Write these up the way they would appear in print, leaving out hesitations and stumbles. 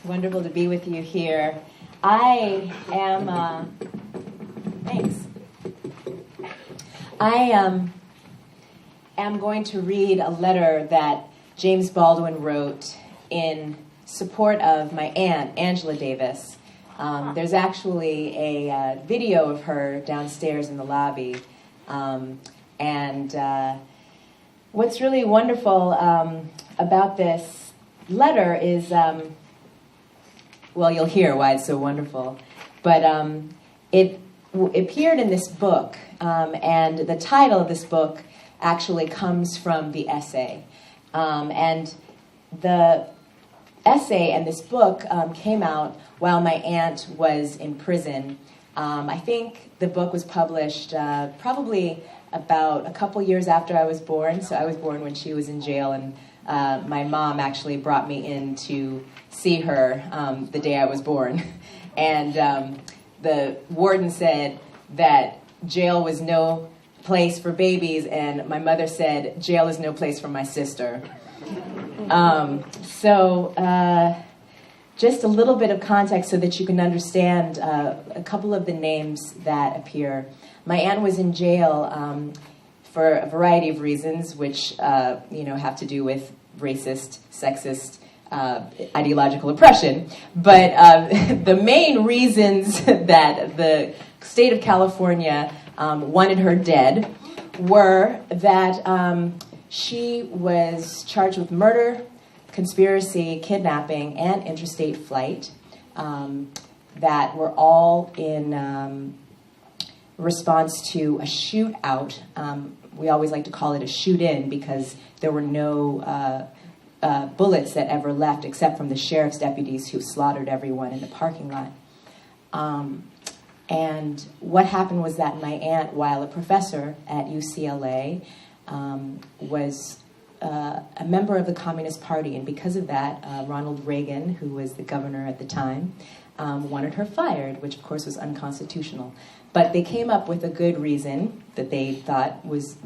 Wonderful to be with you here. I am, thanks. I am going to read a letter that James Baldwin wrote in support of my aunt, Angela Davis. There's actually a video of her downstairs in the lobby. What's really wonderful about this letter is, well, you'll hear why it's so wonderful, but it appeared in this book, and the title of this book actually comes from the essay. And the essay and this book came out while my aunt was in prison. I think the book was published probably about a couple years after I was born. So I was born when she was in jail, and my mom actually brought me in to see her the day I was born. And the warden said that jail was no place for babies, and my mother said, jail is no place for my sister. Just a little bit of context so that you can understand a couple of the names that appear. My aunt was in jail for a variety of reasons, which have to do with racist, sexist, ideological oppression. But the main reasons that the state of California wanted her dead were that she was charged with murder, conspiracy, kidnapping, and interstate flight that were all in response to a shootout. We always like to call it a shoot-in because there were no bullets that ever left except from the sheriff's deputies who slaughtered everyone in the parking lot. And what happened was that my aunt, while a professor at UCLA, was a member of the Communist Party, and because of that, Ronald Reagan, who was the governor at the time, wanted her fired, which of course was unconstitutional. But they came up with a good reason that they thought was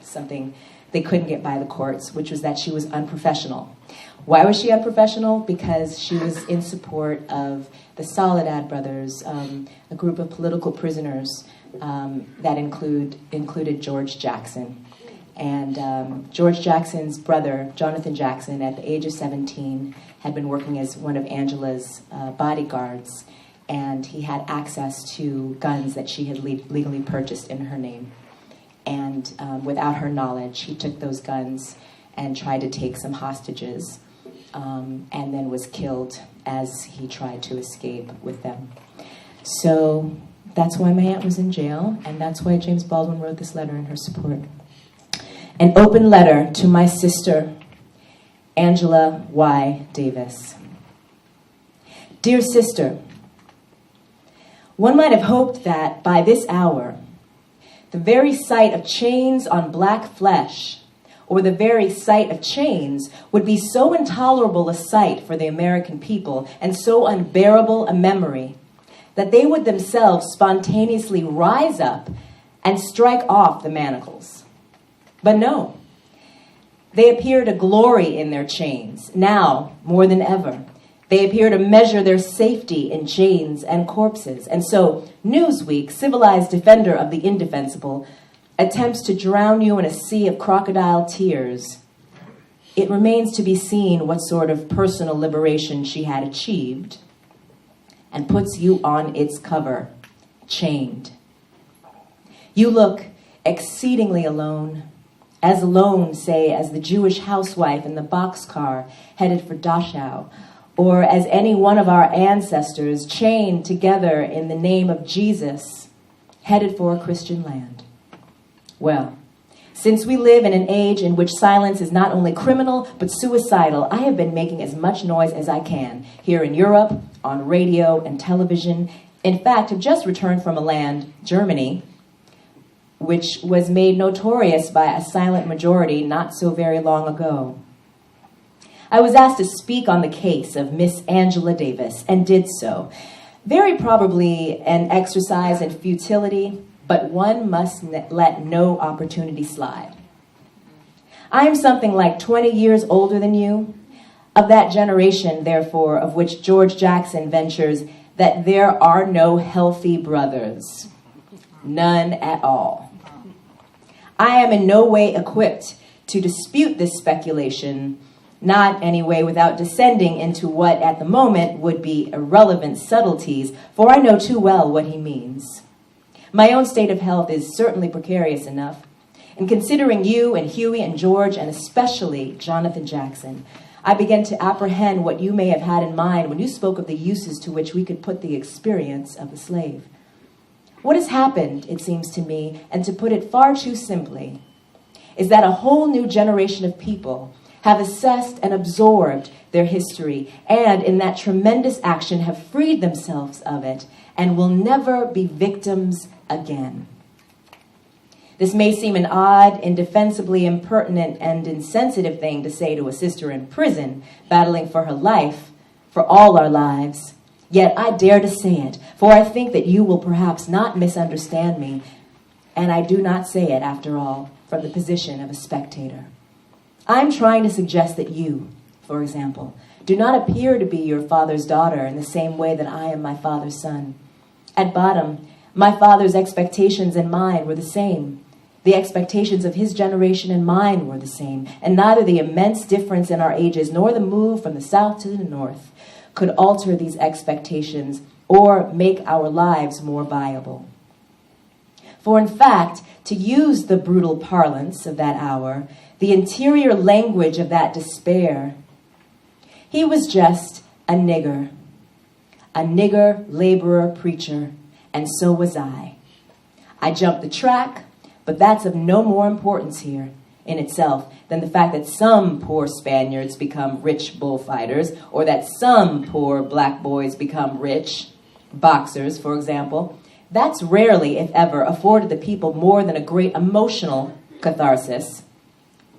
something they couldn't get by the courts, which was that she was unprofessional. Why was she unprofessional? Because she was in support of the Soledad brothers, a group of political prisoners that included George Jackson. And George Jackson's brother, Jonathan Jackson, at the age of 17, had been working as one of Angela's bodyguards, and he had access to guns that she had legally purchased in her name. And without her knowledge, he took those guns and tried to take some hostages, and then was killed as he tried to escape with them. So that's why my aunt was in jail, and that's why James Baldwin wrote this letter in her support. An open letter to my sister, Angela Y. Davis. Dear sister, one might have hoped that by this hour, the very sight of chains on black flesh, or the very sight of chains, would be so intolerable a sight for the American people and so unbearable a memory that they would themselves spontaneously rise up and strike off the manacles. But no, they appear to glory in their chains, now more than ever. They appear to measure their safety in chains and corpses. And so Newsweek, civilized defender of the indefensible, attempts to drown you in a sea of crocodile tears. It remains to be seen what sort of personal liberation she had achieved, and puts you on its cover, chained. You look exceedingly alone, say, as the Jewish housewife in the boxcar headed for Dachau, or as any one of our ancestors chained together in the name of Jesus, headed for a Christian land. Well, since we live in an age in which silence is not only criminal, but suicidal, I have been making as much noise as I can, here in Europe, on radio and television. In fact, have just returned from a land, Germany, which was made notorious by a silent majority not so very long ago. I was asked to speak on the case of Miss Angela Davis, and did so. Very probably an exercise in futility, but one must let no opportunity slide. I am something like 20 years older than you, Of that generation, therefore, of which George Jackson ventures that there are no healthy brothers. None at all. I am in no way equipped to dispute this speculation, not anyway without descending into what at the moment would be irrelevant subtleties, for I know too well what he means. My own state of health is certainly precarious enough. In considering you and Huey and George, and especially Jonathan Jackson, I began to apprehend what you may have had in mind when you spoke of the uses to which we could put the experience of the slave. What has happened, it seems to me, and to put it far too simply, is that a whole new generation of people have assessed and absorbed their history, and in that tremendous action have freed themselves of it, and will never be victims again. This may seem an odd, indefensibly impertinent, and insensitive thing to say to a sister in prison, battling for her life, for all our lives. Yet I dare to say it, for I think that you will perhaps not misunderstand me, and I do not say it, after all, from the position of a spectator. I'm trying to suggest that you, for example, do not appear to be your father's daughter in the same way that I am my father's son. At bottom, my father's expectations and mine were the same. The expectations of his generation and mine were the same, and neither the immense difference in our ages nor the move from the south to the north could alter these expectations or make our lives more viable. For in fact, to use the brutal parlance of that hour, the interior language of that despair, he was just a nigger laborer preacher, and so was I. I jumped the track, but that's of no more importance here in itself than the fact that some poor Spaniards become rich bullfighters, or that some poor black boys become rich boxers, for example. That's rarely, if ever, afforded the people more than a great emotional catharsis,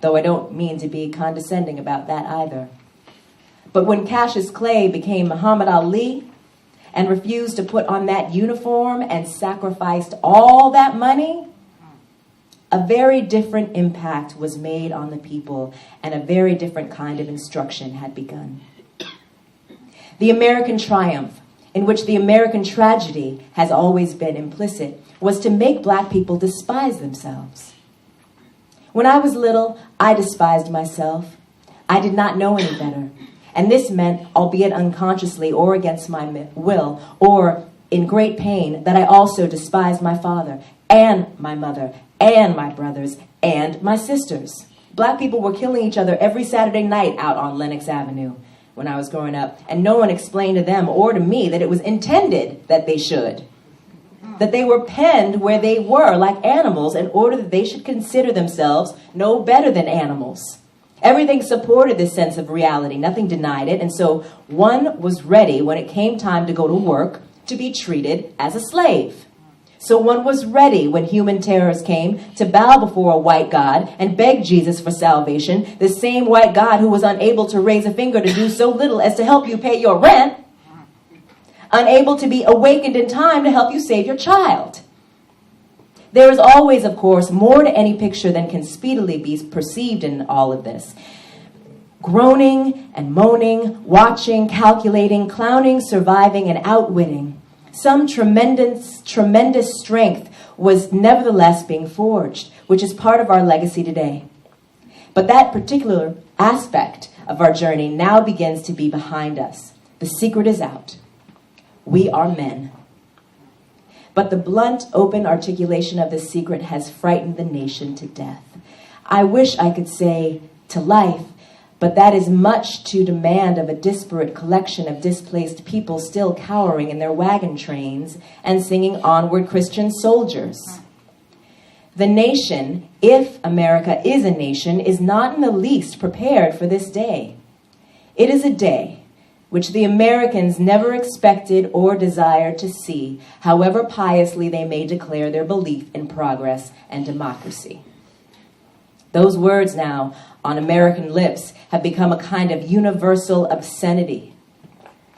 though I don't mean to be condescending about that either. But when Cassius Clay became Muhammad Ali and refused to put on that uniform and sacrificed all that money, a very different impact was made on the people, and a very different kind of instruction had begun. The American triumph, in which the American tragedy has always been implicit, was to make black people despise themselves. When I was little, I despised myself. I did not know any better. And this meant, albeit unconsciously or against my will, or in great pain, that I also despised my father and my mother and my brothers and my sisters. Black people were killing each other every Saturday night out on Lenox Avenue when I was growing up, and no one explained to them or to me that it was intended that they should. That they were penned where they were like animals in order that they should consider themselves no better than animals. Everything supported this sense of reality. Nothing denied it. And so one was ready when it came time to go to work to be treated as a slave. So one was ready when human terrors came to bow before a white God and beg Jesus for salvation, the same white God who was unable to raise a finger to do so little as to help you pay your rent, unable to be awakened in time to help you save your child. There is always, of course, more to any picture than can speedily be perceived in all of this. Groaning and moaning, watching, calculating, clowning, surviving, and outwitting. Some tremendous strength was nevertheless being forged, which is part of our legacy today. But that particular aspect of our journey now begins to be behind us. The secret is out. We are men. But the blunt, open articulation of this secret has frightened the nation to death. I wish I could say to life, but that is much to demand of a disparate collection of displaced people still cowering in their wagon trains and singing Onward Christian Soldiers. The nation, if America is a nation, is not in the least prepared for this day. It is a day which the Americans never expected or desired to see, however piously they may declare their belief in progress and democracy. Those words now on American lips have become a kind of universal obscenity.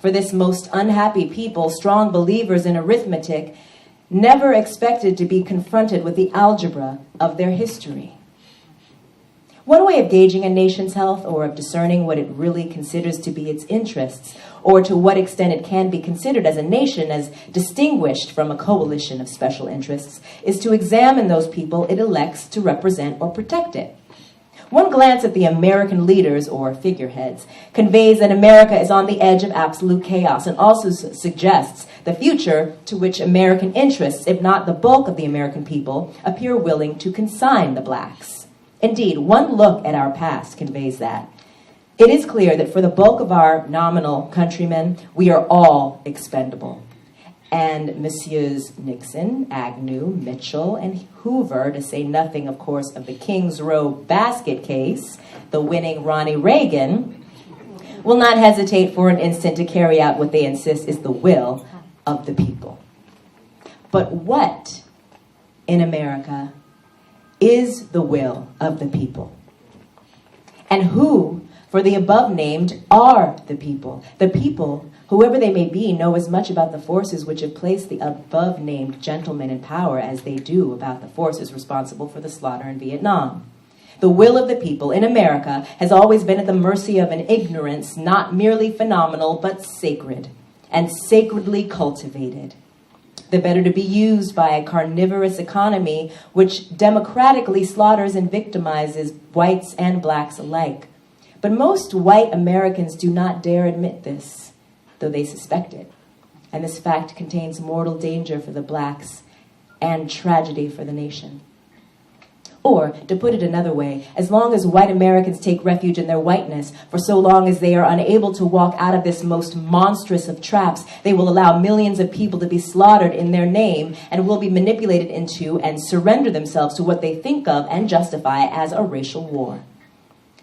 For this most unhappy people, strong believers in arithmetic, never expected to be confronted with the algebra of their history. One way of gauging a nation's health, or of discerning what it really considers to be its interests, or to what extent it can be considered as a nation as distinguished from a coalition of special interests, is to examine those people it elects to represent or protect it. One glance at the American leaders, or figureheads, conveys that America is on the edge of absolute chaos, and also suggests the future to which American interests, if not the bulk of the American people, appear willing to consign the blacks. Indeed, one look at our past conveys that. It is clear that for the bulk of our nominal countrymen, we are all expendable. And Messieurs Nixon, Agnew, Mitchell, and Hoover, to say nothing, of course, of the Kings Row basket case, the winning Ronnie Reagan, will not hesitate for an instant to carry out what they insist is the will of the people. But what in America is the will of the people? And who, for the above named, are the people? The people, whoever they may be, know as much about the forces which have placed the above named gentlemen in power as they do about the forces responsible for the slaughter in Vietnam. The will of the people in America has always been at the mercy of an ignorance not merely phenomenal but sacred, and sacredly cultivated. The better to be used by a carnivorous economy which democratically slaughters and victimizes whites and blacks alike. But most white Americans do not dare admit this, though they suspect it. And this fact contains mortal danger for the blacks and tragedy for the nation. Or, to put it another way, as long as white Americans take refuge in their whiteness, for so long as they are unable to walk out of this most monstrous of traps, they will allow millions of people to be slaughtered in their name and will be manipulated into and surrender themselves to what they think of and justify as a racial war.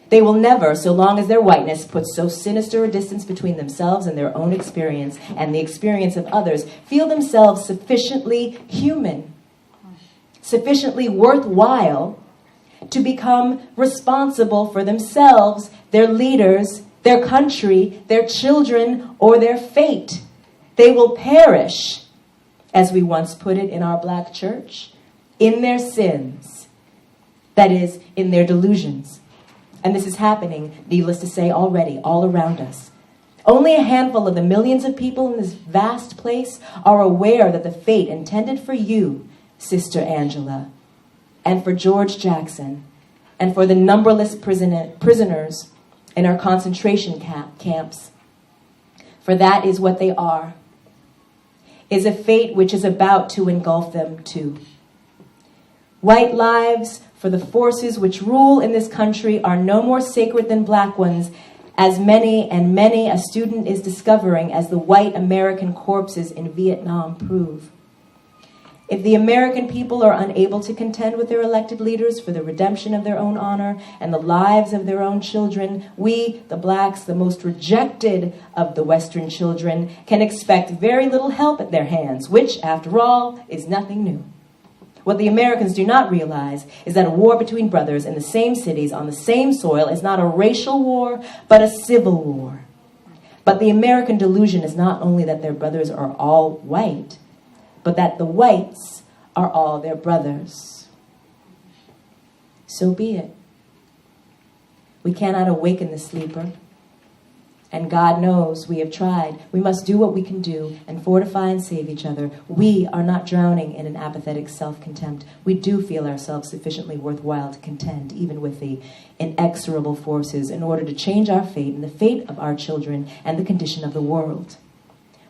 They will never, so long as their whiteness puts so sinister a distance between themselves and their own experience and the experience of others, feel themselves sufficiently human, sufficiently worthwhile to become responsible for themselves, their leaders, their country, their children, or their fate. They will perish, as we once put it in our black church, in their sins, that is, in their delusions. And this is happening, needless to say, already, all around us. Only a handful of the millions of people in this vast place are aware that the fate intended for you, Sister Angela, and for George Jackson, and for the numberless prisoners in our concentration camps, for that is what they are, is a fate which is about to engulf them too. White lives for the forces which rule in this country are no more sacred than black ones, as many and many a student is discovering, as the white American corpses in Vietnam prove. If the American people are unable to contend with their elected leaders for the redemption of their own honor and the lives of their own children, we, the blacks, the most rejected of the Western children, can expect very little help at their hands, which, after all, is nothing new. What the Americans do not realize is that a war between brothers in the same cities on the same soil is not a racial war, but a civil war. But the American delusion is not only that their brothers are all white, but that the whites are all their brothers. So be it. We cannot awaken the sleeper. And God knows we have tried. We must do what we can do and fortify and save each other. We are not drowning in an apathetic self-contempt. We do feel ourselves sufficiently worthwhile to contend, even with the inexorable forces, in order to change our fate and the fate of our children and the condition of the world.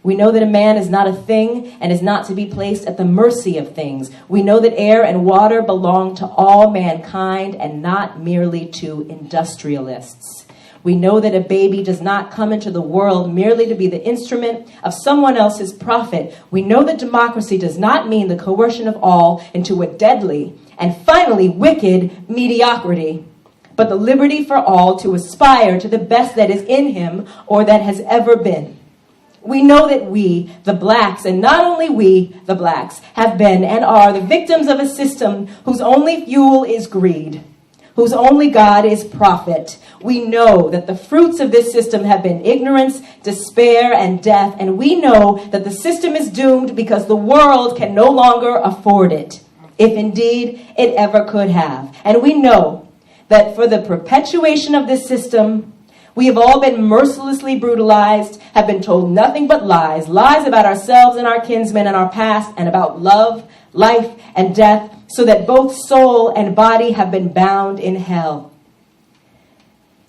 We know that a man is not a thing and is not to be placed at the mercy of things. We know that air and water belong to all mankind and not merely to industrialists. We know that a baby does not come into the world merely to be the instrument of someone else's profit. We know that democracy does not mean the coercion of all into a deadly and finally wicked mediocrity, but the liberty for all to aspire to the best that is in him or that has ever been. We know that we, the blacks, and not only we, the blacks, have been and are the victims of a system whose only fuel is greed, whose only God is profit. We know that the fruits of this system have been ignorance, despair, and death, and we know that the system is doomed because the world can no longer afford it, if indeed it ever could have. And we know that for the perpetuation of this system, we have all been mercilessly brutalized, have been told nothing but lies, lies about ourselves and our kinsmen and our past, and about love, life, and death, so that both soul and body have been bound in hell.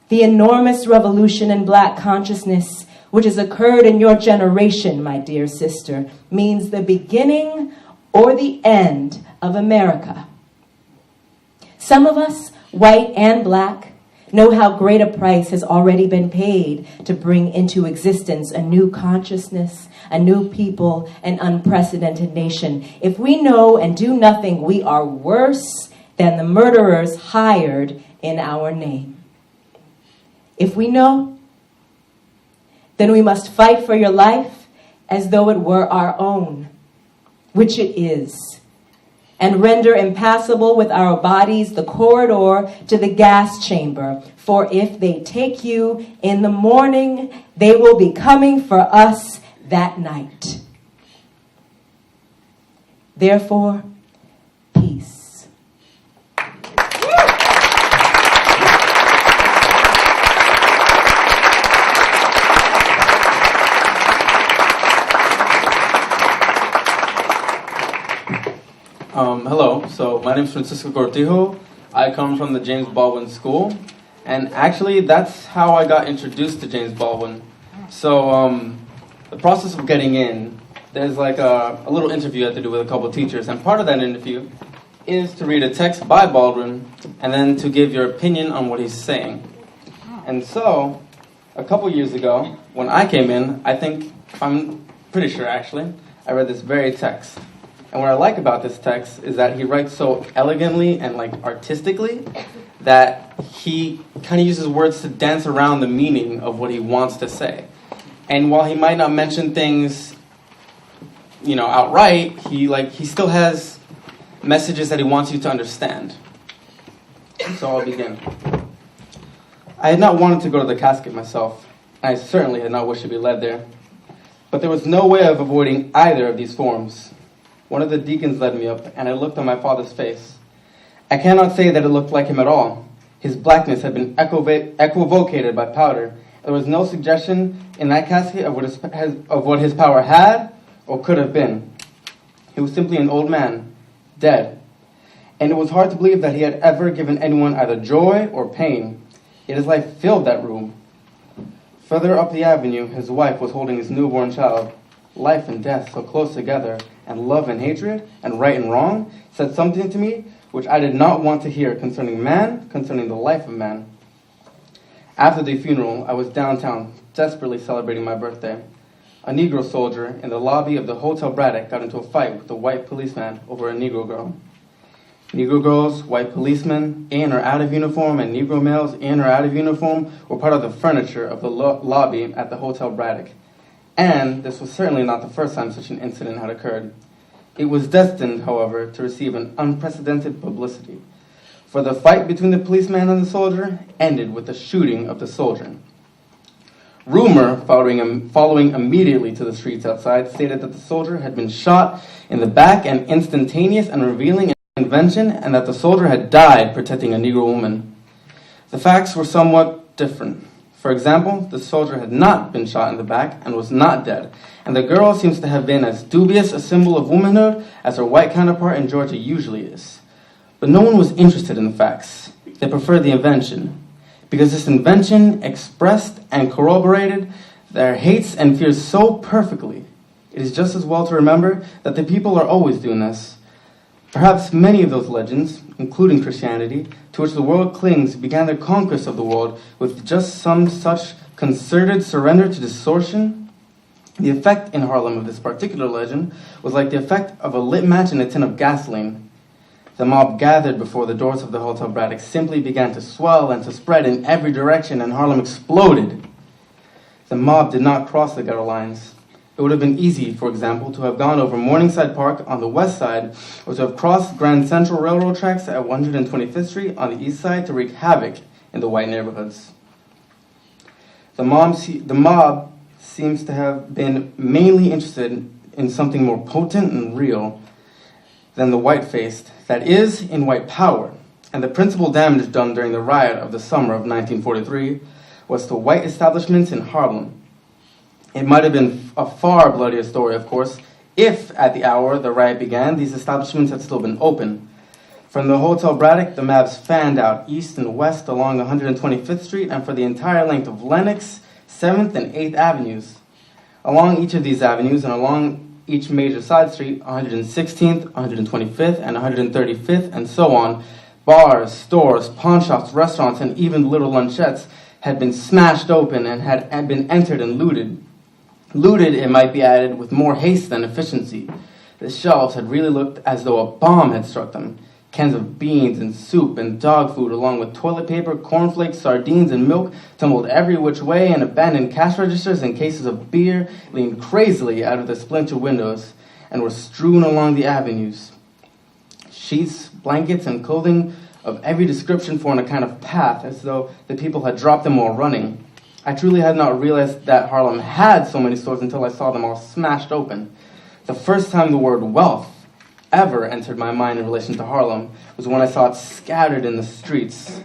The enormous revolution in black consciousness, which has occurred in your generation, my dear sister, means the beginning or the end of America. Some of us, white and black, know how great a price has already been paid to bring into existence a new consciousness, a new people, an unprecedented nation. If we know and do nothing, we are worse than the murderers hired in our name. If we know, then we must fight for your life as though it were our own, which it is, and render impassable with our bodies the corridor to the gas chamber. For if they take you in the morning, they will be coming for us that night. Therefore, peace. Hello, so my name is Francisco Cortijo. I come from the James Baldwin School, and actually that's how I got introduced to James Baldwin. So the process of getting in, there's like a little interview you have to do with a couple of teachers, and part of that interview is to read a text by Baldwin and then to give your opinion on what he's saying. And so, a couple years ago, when I came in, I'm pretty sure actually, I read this very text. And what I like about this text is that he writes so elegantly and like artistically that he kind of uses words to dance around the meaning of what he wants to say. And while he might not mention things, outright, he still has messages that he wants you to understand. So I'll begin. I had not wanted to go to the casket myself. I certainly had not wished to be led there. But there was no way of avoiding either of these forms. One of the deacons led me up, and I looked on my father's face. I cannot say that it looked like him at all. His blackness had been equivocated by powder. There was no suggestion in that casket of what his power had or could have been. He was simply an old man, dead. And it was hard to believe that he had ever given anyone either joy or pain. Yet his life filled that room. Further up the avenue, his wife was holding his newborn child. Life and death so close together, and love and hatred, and right and wrong, said something to me which I did not want to hear concerning man, concerning the life of man. After the funeral, I was downtown, desperately celebrating my birthday. A Negro soldier in the lobby of the Hotel Braddock got into a fight with a white policeman over a Negro girl. Negro girls, white policemen, in or out of uniform, and Negro males, in or out of uniform, were part of the furniture of the lobby at the Hotel Braddock. And this was certainly not the first time such an incident had occurred. It was destined, however, to receive an unprecedented publicity. For the fight between the policeman and the soldier ended with the shooting of the soldier. Rumor, following immediately to the streets outside, stated that the soldier had been shot in the back, an instantaneous and revealing invention, and that the soldier had died protecting a Negro woman. The facts were somewhat different. For example, the soldier had not been shot in the back and was not dead, and the girl seems to have been as dubious a symbol of womanhood as her white counterpart in Georgia usually is. But no one was interested in the facts. They preferred the invention, because this invention expressed and corroborated their hates and fears so perfectly. It is just as well to remember that the people are always doing this. Perhaps many of those legends, including Christianity, to which the world clings, began their conquest of the world with just some such concerted surrender to distortion. The effect in Harlem of this particular legend was like the effect of a lit match in a tin of gasoline. The mob gathered before the doors of the Hotel Braddock simply began to swell and to spread in every direction, and Harlem exploded. The mob did not cross the ghetto lines. It would have been easy, for example, to have gone over Morningside Park on the west side, or to have crossed Grand Central Railroad tracks at 125th Street on the east side to wreak havoc in the white neighborhoods. The mob seems to have been mainly interested in something more potent and real than the white-faced, that is, in white power. And the principal damage done during the riot of the summer of 1943 was to white establishments in Harlem. It might have been a far bloodier story, of course, if at the hour the riot began, these establishments had still been open. From the Hotel Braddock, the Mavs fanned out east and west along 125th Street and for the entire length of Lenox, 7th, and 8th Avenues. Along each of these avenues and along each major side street, 116th, 125th, and 135th, and so on, bars, stores, pawn shops, restaurants, and even little lunchettes had been smashed open and had been entered and looted. Looted, it might be added, with more haste than efficiency. The shelves had really looked as though a bomb had struck them. Cans of beans and soup and dog food, along with toilet paper, cornflakes, sardines, and milk, tumbled every which way, and abandoned cash registers and cases of beer leaned crazily out of the splintered windows and were strewn along the avenues. Sheets, blankets, and clothing of every description formed a kind of path, as though the people had dropped them while running. I truly had not realized that Harlem had so many stores until I saw them all smashed open. The first time the word wealth ever entered my mind in relation to Harlem was when I saw it scattered in the streets.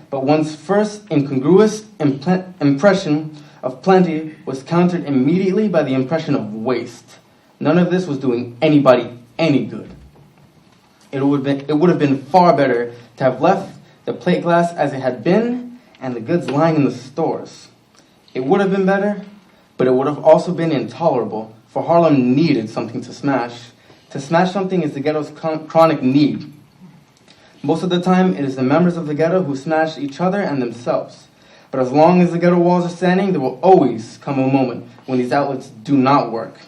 But one's first incongruous impression of plenty was countered immediately by the impression of waste. None of this was doing anybody any good. It would have been far better to have left the plate glass as it had been and the goods lying in the stores. It would have been better, but it would have also been intolerable, for Harlem needed something to smash. To smash something is the ghetto's chronic need. Most of the time, it is the members of the ghetto who smash each other and themselves. But as long as the ghetto walls are standing, there will always come a moment when these outlets do not work.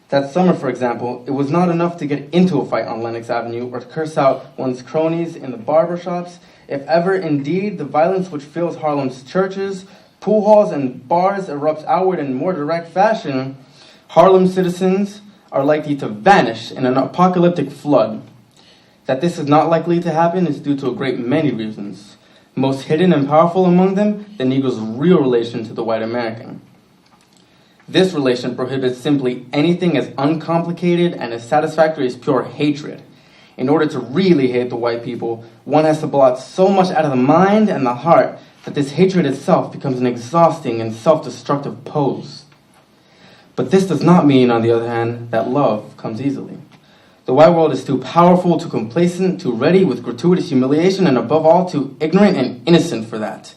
That summer, for example, it was not enough to get into a fight on Lenox Avenue or to curse out one's cronies in the barber shops. If ever, indeed, the violence which fills Harlem's churches, pool halls, and bars erupts outward in more direct fashion, Harlem citizens are likely to vanish in an apocalyptic flood. That this is not likely to happen is due to a great many reasons. Most hidden and powerful among them, the Negro's real relation to the white American. This relation prohibits simply anything as uncomplicated and as satisfactory as pure hatred. In order to really hate the white people, one has to blot so much out of the mind and the heart that this hatred itself becomes an exhausting and self-destructive pose. But this does not mean, on the other hand, that love comes easily. The white world is too powerful, too complacent, too ready with gratuitous humiliation, and above all, too ignorant and innocent for that.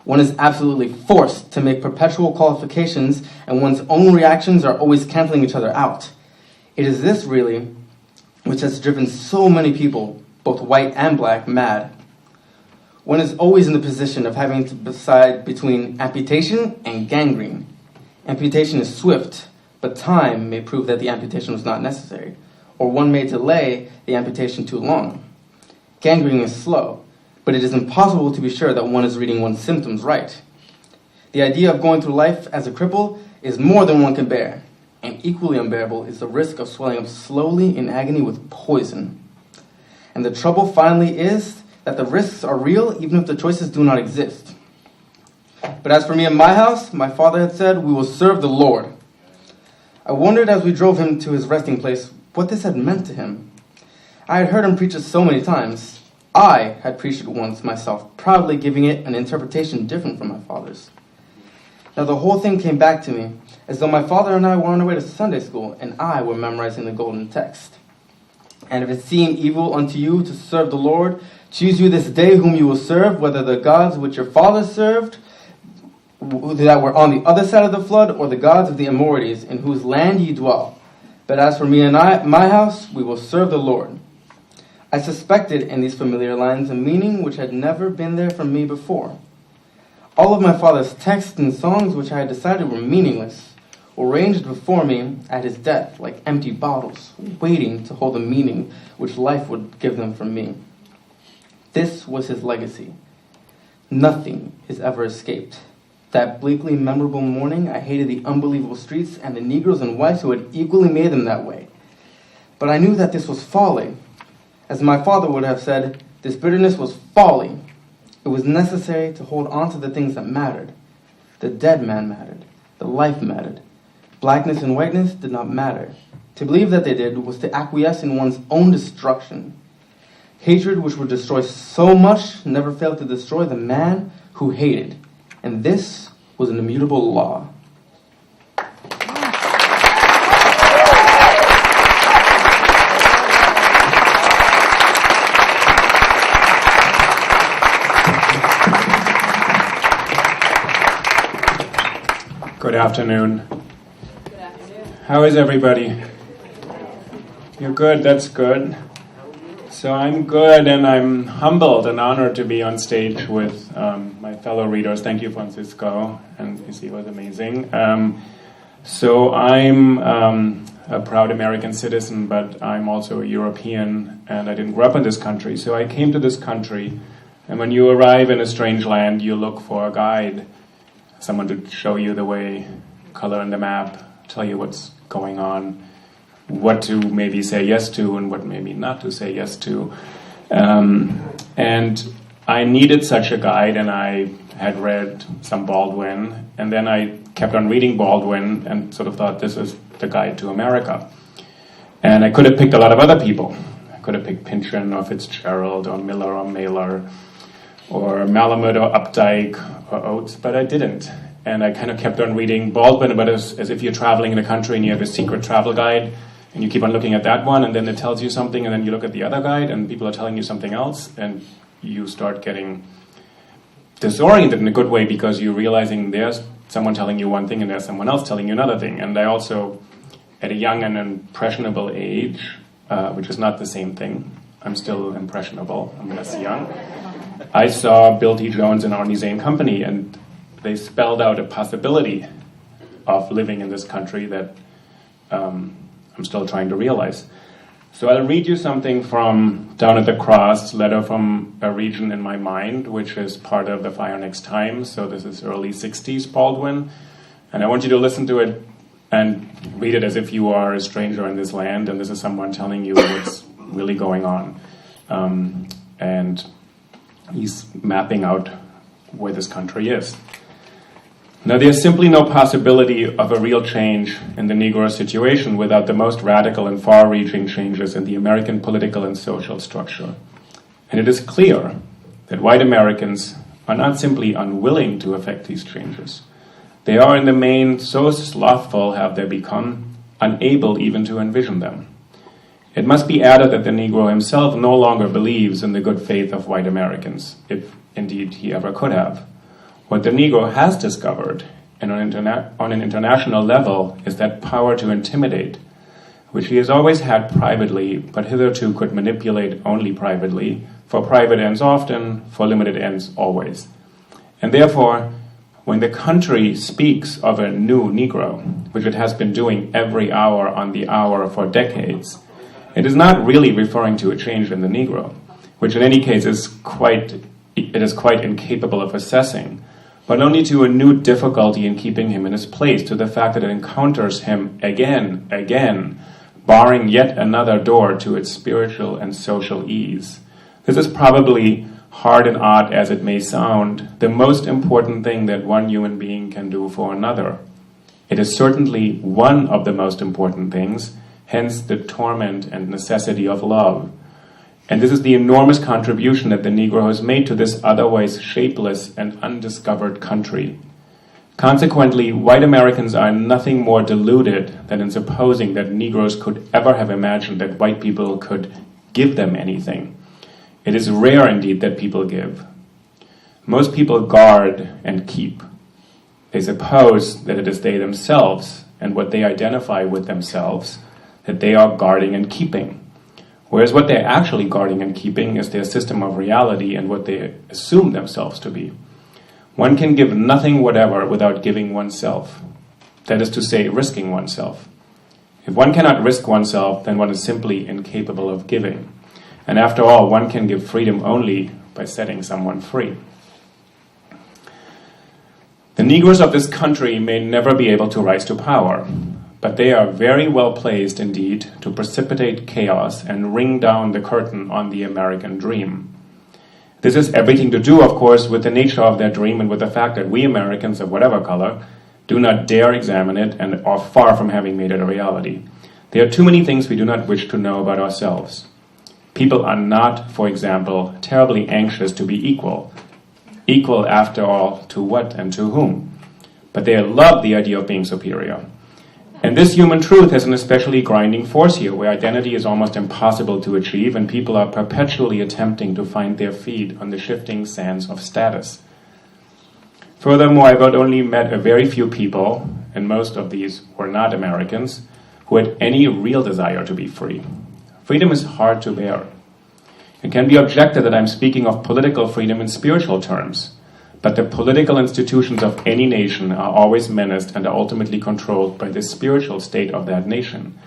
One is absolutely forced to make perpetual qualifications, and one's own reactions are always canceling each other out. It is this, really, which has driven so many people, both white and black, mad. One is always in the position of having to decide between amputation and gangrene. Amputation is swift, but time may prove that the amputation was not necessary, or one may delay the amputation too long. Gangrene is slow, but it is impossible to be sure that one is reading one's symptoms right. The idea of going through life as a cripple is more than one can bear, and equally unbearable is the risk of swelling up slowly in agony with poison. And the trouble finally is that the risks are real even if the choices do not exist. But as for me and my house, my father had said, we will serve the Lord. I wondered as we drove him to his resting place what this had meant to him. I had heard him preach it so many times. I had preached it once myself, proudly giving it an interpretation different from my father's. Now the whole thing came back to me, as though my father and I were on our way to Sunday school, and I were memorizing the golden text. And if it seem evil unto you to serve the Lord, choose you this day whom you will serve, whether the gods which your fathers served, that were on the other side of the flood, or the gods of the Amorites, in whose land ye dwell. But as for me and my house, we will serve the Lord. I suspected in these familiar lines a meaning which had never been there for me before. All of my father's texts and songs, which I had decided were meaningless, were ranged before me at his death like empty bottles, waiting to hold the meaning which life would give them from me. This was his legacy. Nothing is ever escaped. That bleakly memorable morning, I hated the unbelievable streets and the Negroes and whites who had equally made them that way. But I knew that this was folly. As my father would have said, this bitterness was folly. It was necessary to hold on to the things that mattered. The dead man mattered. The life mattered. Blackness and whiteness did not matter. To believe that they did was to acquiesce in one's own destruction. Hatred which would destroy so much never failed to destroy the man who hated. And this was an immutable law. Good afternoon. Good afternoon. How is everybody? You're good, that's good. So I'm good, and I'm humbled and honored to be on stage with my fellow readers. Thank you, Francisco, and he was amazing. So I'm a proud American citizen, but I'm also a European, and I didn't grow up in this country. So I came to this country, and when you arrive in a strange land, you look for a guide, someone to show you the way, color in the map, tell you what's going on, what to maybe say yes to and what maybe not to say yes to. And I needed such a guide, and I had read some Baldwin, and then I kept on reading Baldwin and sort of thought this is the guide to America. And I could have picked a lot of other people. I could have picked Pynchon or Fitzgerald or Miller or Mailer or Malamud or Updike or Oates, but I didn't. And I kind of kept on reading Baldwin, but as if you're traveling in a country and you have a secret travel guide, and you keep on looking at that one, and then it tells you something, and then you look at the other guide, and people are telling you something else, and you start getting disoriented in a good way because you're realizing there's someone telling you one thing and there's someone else telling you another thing. And I also, at a young and impressionable age, which is not the same thing, I'm still impressionable, I'm less young, I saw Bill T. Jones and Arnie Zane Company, and they spelled out a possibility of living in this country that I'm still trying to realize. So I'll read you something from Down at the Cross, letter from a region in my mind, which is part of the Fire Next Time. So this is early 60s Baldwin. And I want you to listen to it and read it as if you are a stranger in this land, and this is someone telling you what's really going on. And he's mapping out where this country is. Now, there's simply no possibility of a real change in the Negro situation without the most radical and far-reaching changes in the American political and social structure. And it is clear that white Americans are not simply unwilling to effect these changes. They are in the main so slothful have they become, unable even to envision them. It must be added that the Negro himself no longer believes in the good faith of white Americans, if indeed he ever could have. What the Negro has discovered, and on an international level, is that power to intimidate, which he has always had privately, but hitherto could manipulate only privately, for private ends often, for limited ends always. And therefore, when the country speaks of a new Negro, which it has been doing every hour on the hour for decades, it is not really referring to a change in the Negro, which in any case is quite incapable of assessing, but only to a new difficulty in keeping him in his place, to the fact that it encounters him again, barring yet another door to its spiritual and social ease. This is probably, hard and odd as it may sound, the most important thing that one human being can do for another. It is certainly one of the most important things, hence the torment and necessity of love. And this is the enormous contribution that the Negro has made to this otherwise shapeless and undiscovered country. Consequently, white Americans are nothing more deluded than in supposing that Negroes could ever have imagined that white people could give them anything. It is rare indeed that people give. Most people guard and keep. They suppose that it is they themselves and what they identify with themselves that they are guarding and keeping. Whereas what they're actually guarding and keeping is their system of reality and what they assume themselves to be. One can give nothing whatever without giving oneself. That is to say, risking oneself. If one cannot risk oneself, then one is simply incapable of giving. And after all, one can give freedom only by setting someone free. The Negroes of this country may never be able to rise to power, but they are very well placed indeed to precipitate chaos and ring down the curtain on the American dream. This has everything to do, of course, with the nature of their dream and with the fact that we Americans of whatever color do not dare examine it and are far from having made it a reality. There are too many things we do not wish to know about ourselves. People are not, for example, terribly anxious to be equal. Equal, after all, to what and to whom? But they love the idea of being superior. And this human truth has an especially grinding force here, where identity is almost impossible to achieve, and people are perpetually attempting to find their feet on the shifting sands of status. Furthermore, I've only met a very few people, and most of these were not Americans, who had any real desire to be free. Freedom is hard to bear. It can be objected that I'm speaking of political freedom in spiritual terms, but the political institutions of any nation are always menaced and are ultimately controlled by the spiritual state of that nation.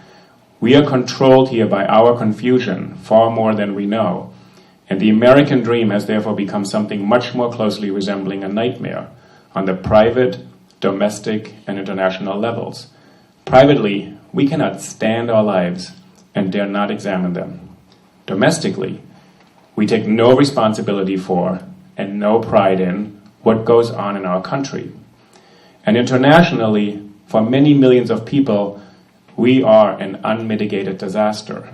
We are controlled here by our confusion far more than we know, and the American dream has therefore become something much more closely resembling a nightmare on the private, domestic, and international levels. Privately, we cannot stand our lives and dare not examine them. Domestically, we take no responsibility for and no pride in what goes on in our country. And internationally, for many millions of people, we are an unmitigated disaster.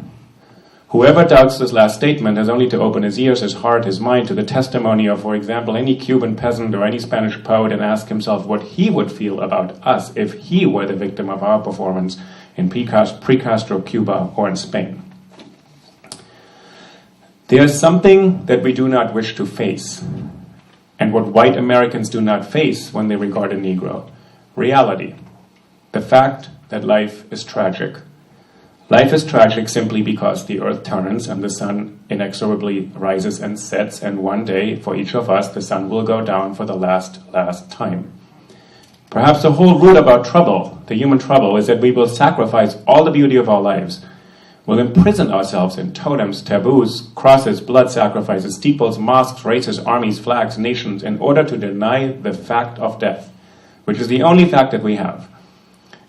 Whoever doubts this last statement has only to open his ears, his heart, his mind to the testimony of, for example, any Cuban peasant or any Spanish poet and ask himself what he would feel about us if he were the victim of our performance in pre-Castro Cuba or in Spain. There is something that we do not wish to face, and what white Americans do not face when they regard a Negro: reality. The fact that life is tragic. Life is tragic simply because the earth turns and the sun inexorably rises and sets, and one day, for each of us, the sun will go down for the last time. Perhaps the whole root about trouble, the human trouble, is that we will sacrifice all the beauty of our lives. We'll imprison ourselves in totems, taboos, crosses, blood sacrifices, steeples, mosques, races, armies, flags, nations, in order to deny the fact of death, which is the only fact that we have.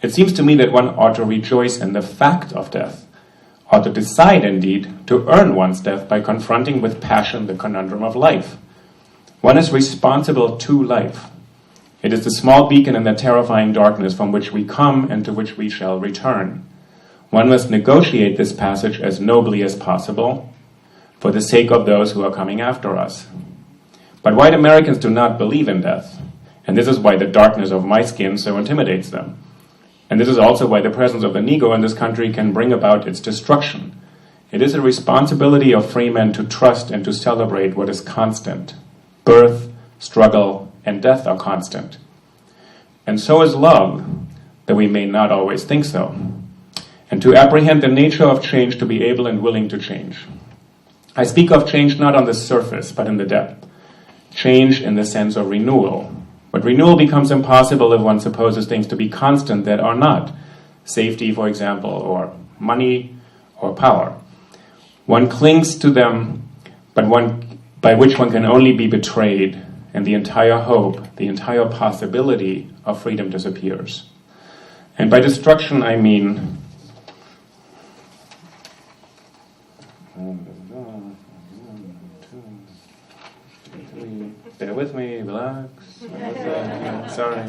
It seems to me that one ought to rejoice in the fact of death, ought to decide, indeed, to earn one's death by confronting with passion the conundrum of life. One is responsible to life. It is the small beacon in the terrifying darkness from which we come and to which we shall return. One must negotiate this passage as nobly as possible for the sake of those who are coming after us. But white Americans do not believe in death, and this is why the darkness of my skin so intimidates them. And this is also why the presence of the Negro in this country can bring about its destruction. It is a responsibility of free men to trust and to celebrate what is constant. Birth, struggle, and death are constant. And so is love, though we may not always think so. And to apprehend the nature of change, to be able and willing to change. I speak of change not on the surface, but in the depth. Change in the sense of renewal. But renewal becomes impossible if one supposes things to be constant that are not. Safety, for example, or money, or power. One clings to them, but by which one can only be betrayed, and the entire hope, the entire possibility of freedom disappears. And by destruction, I mean bear with me, relax. Sorry.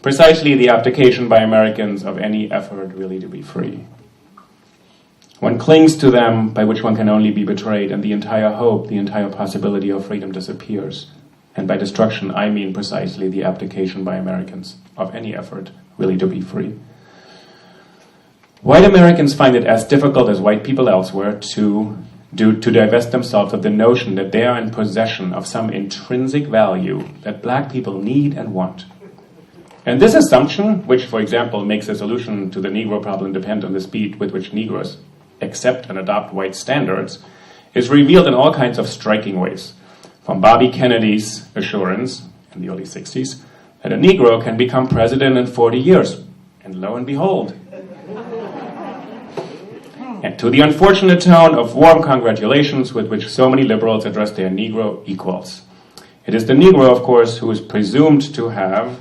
Precisely the abdication by Americans of any effort really to be free. One clings to them by which one can only be betrayed, and the entire hope, the entire possibility of freedom disappears. And by destruction, I mean precisely the abdication by Americans of any effort really to be free. White Americans find it as difficult as white people elsewhere to divest themselves of the notion that they are in possession of some intrinsic value that black people need and want. And this assumption, which, for example, makes a solution to the Negro problem depend on the speed with which Negroes accept and adopt white standards, is revealed in all kinds of striking ways. From Bobby Kennedy's assurance in the early 60s that a Negro can become president in 40 years. And lo and behold. And to the unfortunate tone of warm congratulations with which so many liberals address their Negro equals. It is the Negro, of course, who is presumed to have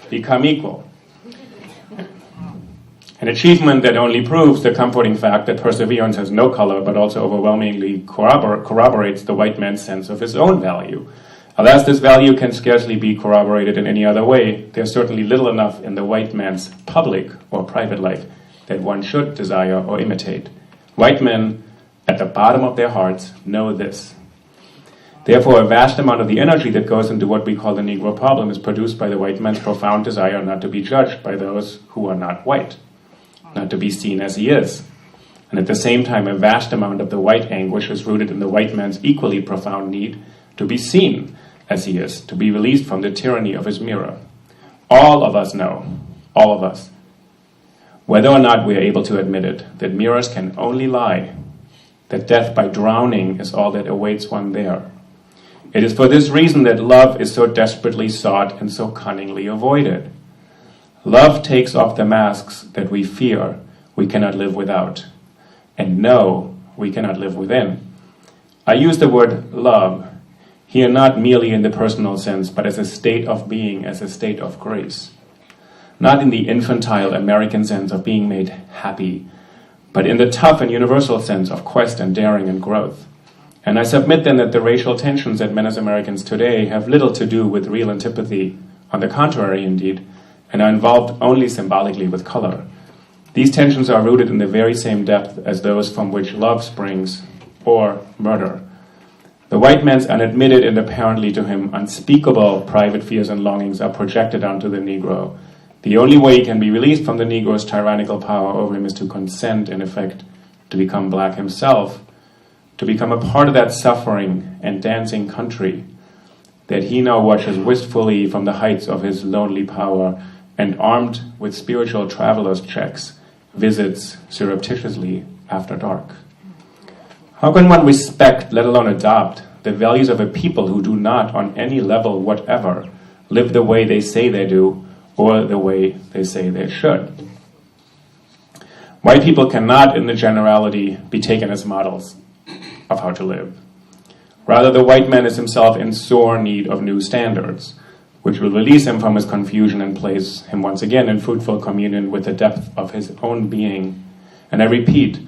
become equal. An achievement that only proves the comforting fact that perseverance has no color, but also overwhelmingly corroborates the white man's sense of his own value. Alas, this value can scarcely be corroborated in any other way. There's certainly little enough in the white man's public or private life that one should desire or imitate. White men, at the bottom of their hearts, know this. Therefore, a vast amount of the energy that goes into what we call the Negro problem is produced by the white man's profound desire not to be judged by those who are not white, not to be seen as he is. And at the same time, a vast amount of the white anguish is rooted in the white man's equally profound need to be seen as he is, to be released from the tyranny of his mirror. All of us know, all of us, whether or not we are able to admit it, that mirrors can only lie, that death by drowning is all that awaits one there. It is for this reason that love is so desperately sought and so cunningly avoided. Love takes off the masks that we fear we cannot live without, and know we cannot live within. I use the word love here not merely in the personal sense, but as a state of being, as a state of grace. Not in the infantile American sense of being made happy, but in the tough and universal sense of quest and daring and growth. And I submit then that the racial tensions that men as Americans today have little to do with real antipathy, on the contrary indeed, and are involved only symbolically with color. These tensions are rooted in the very same depth as those from which love springs, or murder. The white man's unadmitted and apparently to him unspeakable private fears and longings are projected onto the Negro. The only way he can be released from the Negro's tyrannical power over him is to consent, in effect, to become black himself, to become a part of that suffering and dancing country that he now watches wistfully from the heights of his lonely power and, armed with spiritual traveler's checks, visits surreptitiously after dark. How can one respect, let alone adopt, the values of a people who do not, on any level whatever, live the way they say they do or the way they say they should? White people cannot, in the generality, be taken as models of how to live. Rather, the white man is himself in sore need of new standards, which will release him from his confusion and place him once again in fruitful communion with the depth of his own being. And I repeat,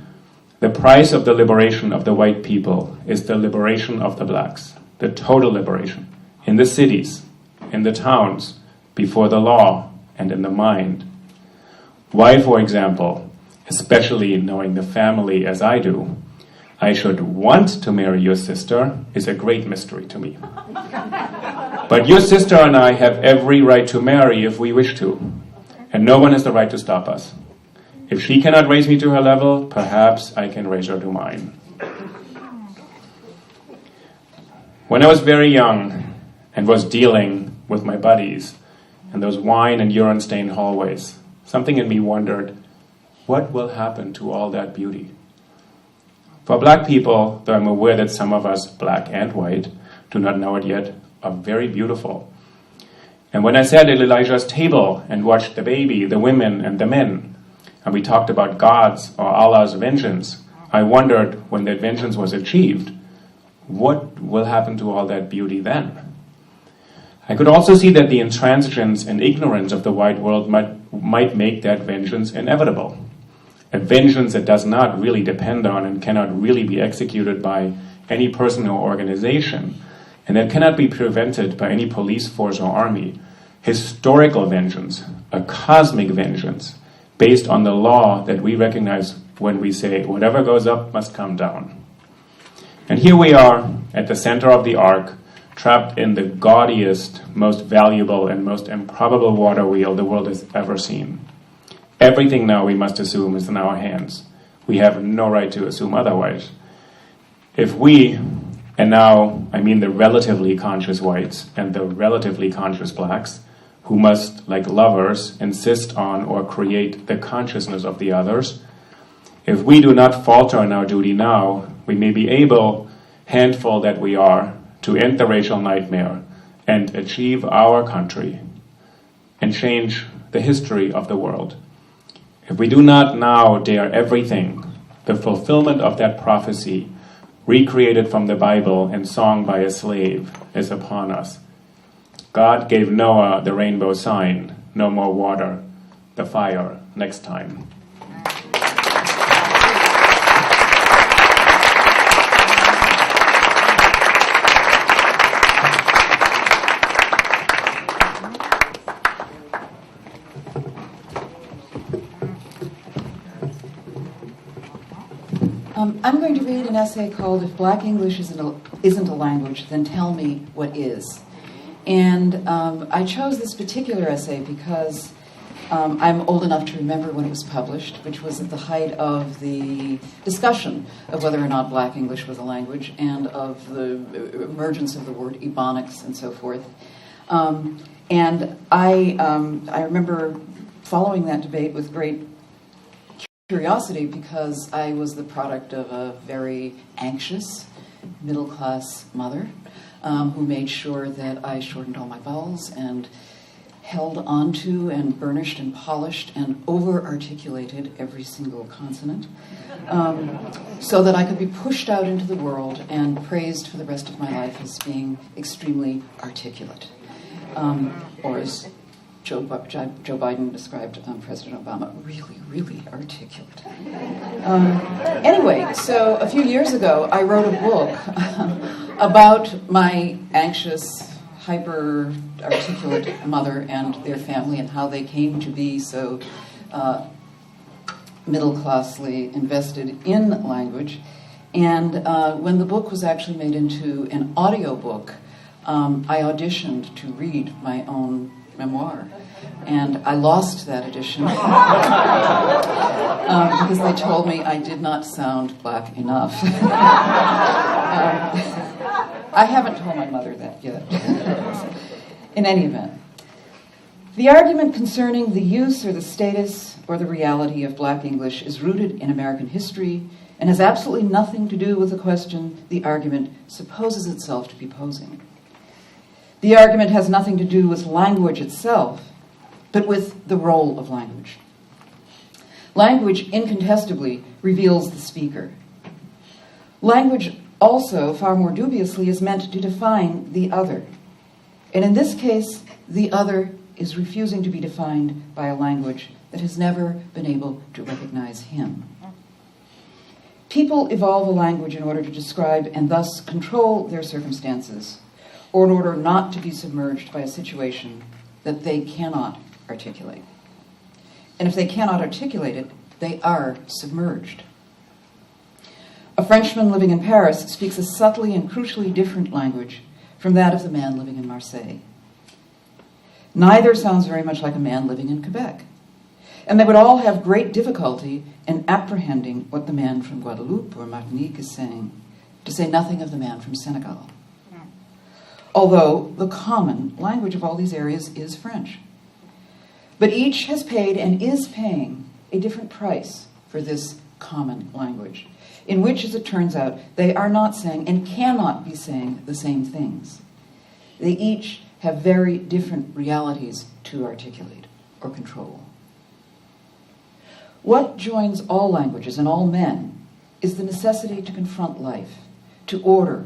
the price of the liberation of the white people is the liberation of the blacks, the total liberation, in the cities, in the towns, before the law, and in the mind. Why, for example, especially knowing the family as I do, I should want to marry your sister is a great mystery to me. But your sister and I have every right to marry if we wish to, and no one has the right to stop us. If she cannot raise me to her level, perhaps I can raise her to mine. When I was very young and was dealing with my buddies in those wine and urine-stained hallways, something in me wondered, what will happen to all that beauty? For black people, though I'm aware that some of us, black and white, do not know it yet, are very beautiful. And when I sat at Elijah's table and watched the baby, the women, and the men, and we talked about God's or Allah's vengeance, I wondered, when that vengeance was achieved, what will happen to all that beauty then? I could also see that the intransigence and ignorance of the white world might make that vengeance inevitable. A vengeance that does not really depend on and cannot really be executed by any person or organization, and that cannot be prevented by any police force or army. Historical vengeance, a cosmic vengeance, based on the law that we recognize when we say, whatever goes up must come down. And here we are at the center of the ark, trapped in the gaudiest, most valuable, and most improbable water wheel the world has ever seen. Everything now, we must assume, is in our hands. We have no right to assume otherwise. If we, and now I mean the relatively conscious whites and the relatively conscious blacks, who must, like lovers, insist on or create the consciousness of the others, if we do not falter in our duty now, we may be able, handful that we are, to end the racial nightmare and achieve our country and change the history of the world. If we do not now dare everything, the fulfillment of that prophecy, recreated from the Bible and sung by a slave, is upon us. God gave Noah the rainbow sign, no more water, the fire next time. I'm going to read an essay called If Black English Isn't a Language, Then Tell Me What Is. And I chose this particular essay because I'm old enough to remember when it was published, which was at the height of the discussion of whether or not Black English was a language and of the emergence of the word Ebonics and so forth. And I remember following that debate with great curiosity because I was the product of a very anxious middle-class mother who made sure that I shortened all my vowels and held onto and burnished and polished and over-articulated every single consonant so that I could be pushed out into the world and praised for the rest of my life as being extremely articulate. Or as Joe Biden described President Obama, really, really articulate. Anyway, so a few years ago, I wrote a book about my anxious, hyper-articulate mother and their family and how they came to be so middle-classly invested in language. And when the book was actually made into an audiobook, I auditioned to read my own memoir. And I lost that audition because they told me I did not sound black enough. I haven't told my mother that yet. In any event, the argument concerning the use or the status or the reality of Black English is rooted in American history and has absolutely nothing to do with the question the argument supposes itself to be posing. The argument has nothing to do with language itself, but with the role of language. Language incontestably reveals the speaker. Language also, far more dubiously, is meant to define the other. And in this case, the other is refusing to be defined by a language that has never been able to recognize him. People evolve a language in order to describe and thus control their circumstances, or in order not to be submerged by a situation that they cannot articulate. And if they cannot articulate it, they are submerged. A Frenchman living in Paris speaks a subtly and crucially different language from that of the man living in Marseille. Neither sounds very much like a man living in Quebec, and they would all have great difficulty in apprehending what the man from Guadeloupe or Martinique is saying, to say nothing of the man from Senegal. Although the common language of all these areas is French. But each has paid and is paying a different price for this common language, in which, as it turns out, they are not saying and cannot be saying the same things. They each have very different realities to articulate or control. What joins all languages and all men is the necessity to confront life, to order,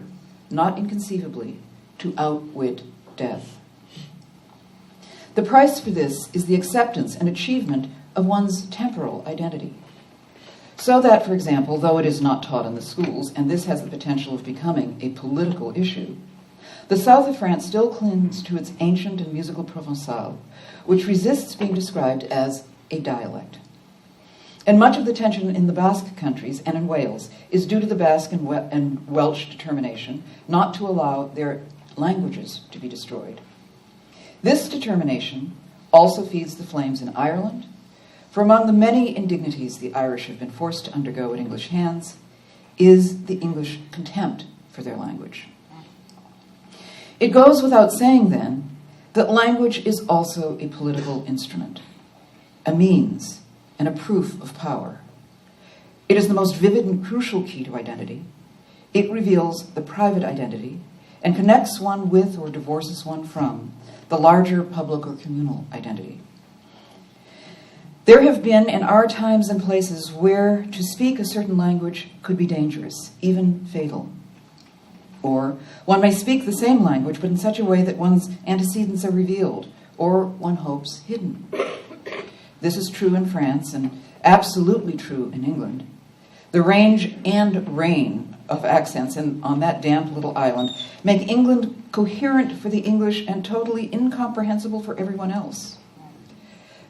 not inconceivably, to outwit death. The price for this is the acceptance and achievement of one's temporal identity. So that, for example, though it is not taught in the schools, and this has the potential of becoming a political issue, the south of France still clings to its ancient and musical Provençal, which resists being described as a dialect. And much of the tension in the Basque countries and in Wales is due to the Basque and Welsh determination not to allow their languages to be destroyed. This determination also feeds the flames in Ireland, for among the many indignities the Irish have been forced to undergo at English hands is the English contempt for their language. It goes without saying, then, that language is also a political instrument, a means, and a proof of power. It is the most vivid and crucial key to identity. It reveals the private identity and connects one with or divorces one from the larger public or communal identity. There have been and are times and places where to speak a certain language could be dangerous, even fatal. Or one may speak the same language, but in such a way that one's antecedents are revealed, or one hopes hidden. This is true in France and absolutely true in England. The range and rain of accents on that damp little island make England coherent for the English and totally incomprehensible for everyone else.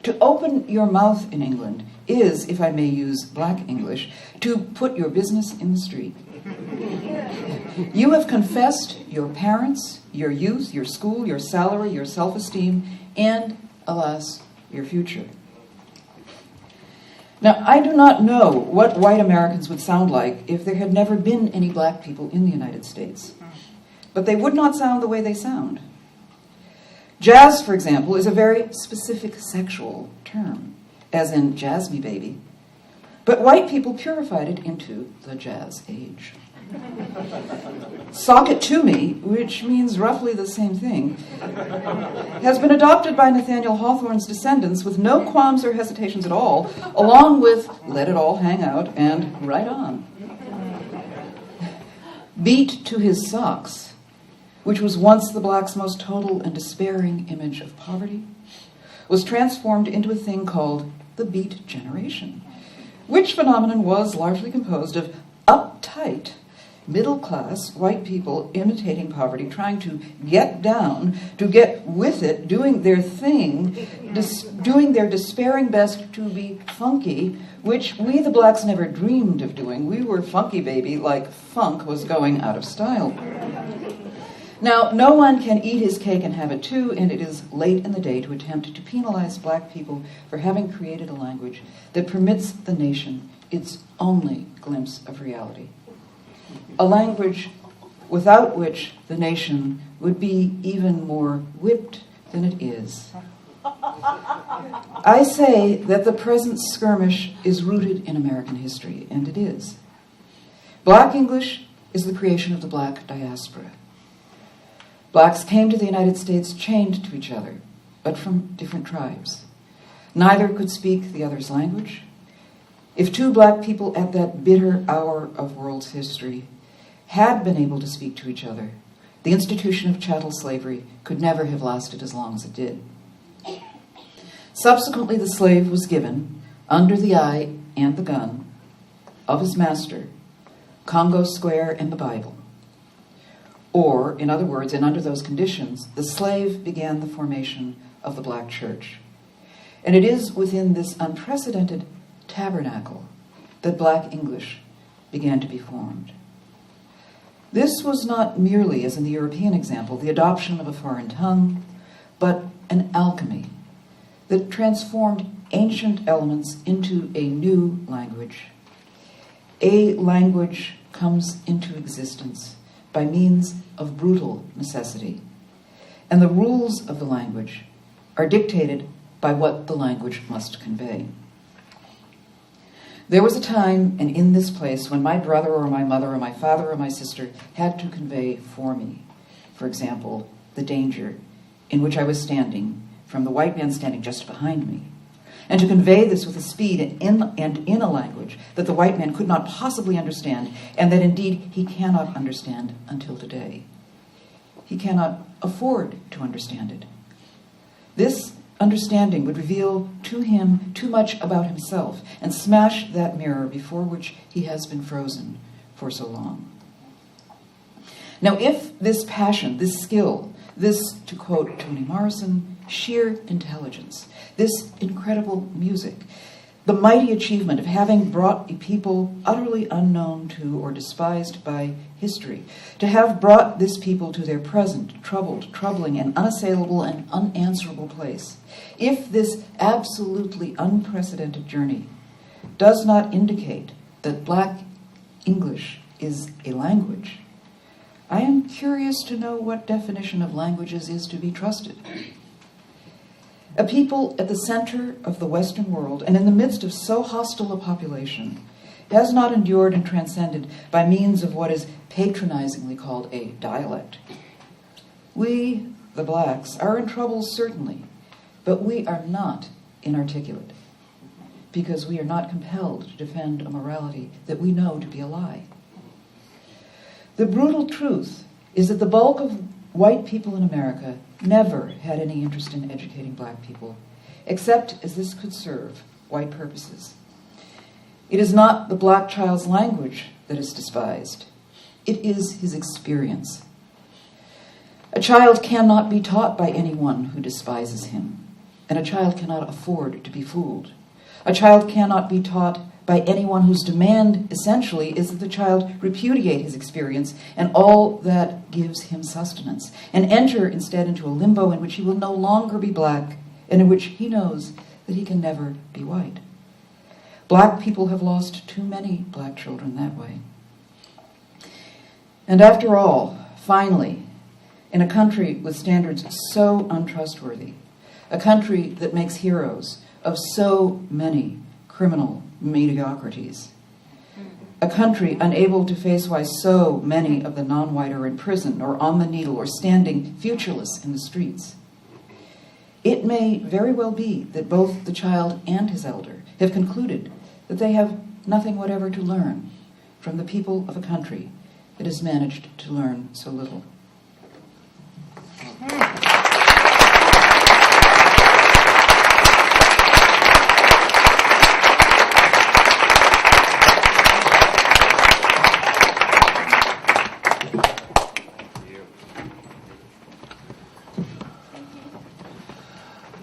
To open your mouth in England is, if I may use black English, to put your business in the street. You have confessed your parents, your youth, your school, your salary, your self-esteem, and, alas, your future. Now, I do not know what white Americans would sound like if there had never been any black people in the United States. But they would not sound the way they sound. Jazz, for example, is a very specific sexual term, as in jazz me baby. But white people purified it into the jazz age. Sock it to me, which means roughly the same thing, has been adopted by Nathaniel Hawthorne's descendants with no qualms or hesitations at all, along with let it all hang out and right on. Beat to his socks, which was once the blacks' most total and despairing image of poverty, was transformed into a thing called the Beat Generation, which phenomenon was largely composed of uptight, middle-class white people imitating poverty, trying to get down, to get with it, doing their thing, doing their despairing best to be funky, which we the blacks never dreamed of doing. We were funky, baby, like funk was going out of style. Now, no one can eat his cake and have it too, and it is late in the day to attempt to penalize black people for having created a language that permits the nation its only glimpse of reality. A language without which the nation would be even more whipped than it is. I say that the present skirmish is rooted in American history, and it is. Black English is the creation of the black diaspora. Blacks came to the United States chained to each other, but from different tribes. Neither could speak the other's language. If two black people at that bitter hour of world's history had been able to speak to each other, the institution of chattel slavery could never have lasted as long as it did. Subsequently, the slave was given, under the eye and the gun, of his master, Congo Square and the Bible. Or, in other words, and under those conditions, the slave began the formation of the black church. And it is within this unprecedented tabernacle that black English began to be formed. This was not merely, as in the European example, the adoption of a foreign tongue, but an alchemy that transformed ancient elements into a new language. A language comes into existence by means of brutal necessity, and the rules of the language are dictated by what the language must convey. There was a time, and in this place, when my brother or my mother or my father or my sister had to convey for me, for example, the danger in which I was standing from the white man standing just behind me, and to convey this with a speed and in a language that the white man could not possibly understand, and that indeed he cannot understand until today. He cannot afford to understand it. This understanding would reveal to him too much about himself and smash that mirror before which he has been frozen for so long. Now, if this passion, this skill, this, to quote Toni Morrison, sheer intelligence, this incredible music, the mighty achievement of having brought a people utterly unknown to or despised by history, to have brought this people to their present, troubled, troubling, and unassailable and unanswerable place, if this absolutely unprecedented journey does not indicate that black English is a language, I am curious to know what definition of languages is to be trusted. A people at the center of the Western world and in the midst of so hostile a population has not endured and transcended by means of what is patronizingly called a dialect. We, the blacks, are in trouble, certainly, but we are not inarticulate because we are not compelled to defend a morality that we know to be a lie. The brutal truth is that the bulk of white people in America never had any interest in educating black people, except as this could serve white purposes. It is not the black child's language that is despised. It is his experience. A child cannot be taught by anyone who despises him. and a child cannot afford to be fooled. A child cannot be taught by anyone whose demand essentially is that the child repudiate his experience and all that gives him sustenance, and enter instead into a limbo in which he will no longer be black, and in which he knows that he can never be white. Black people have lost too many black children that way. And after all, finally, in a country with standards so untrustworthy, a country that makes heroes of so many criminal mediocrities, a country unable to face why so many of the non-white are in prison or on the needle or standing futureless in the streets. It may very well be that both the child and his elder have concluded that they have nothing whatever to learn from the people of a country that has managed to learn so little.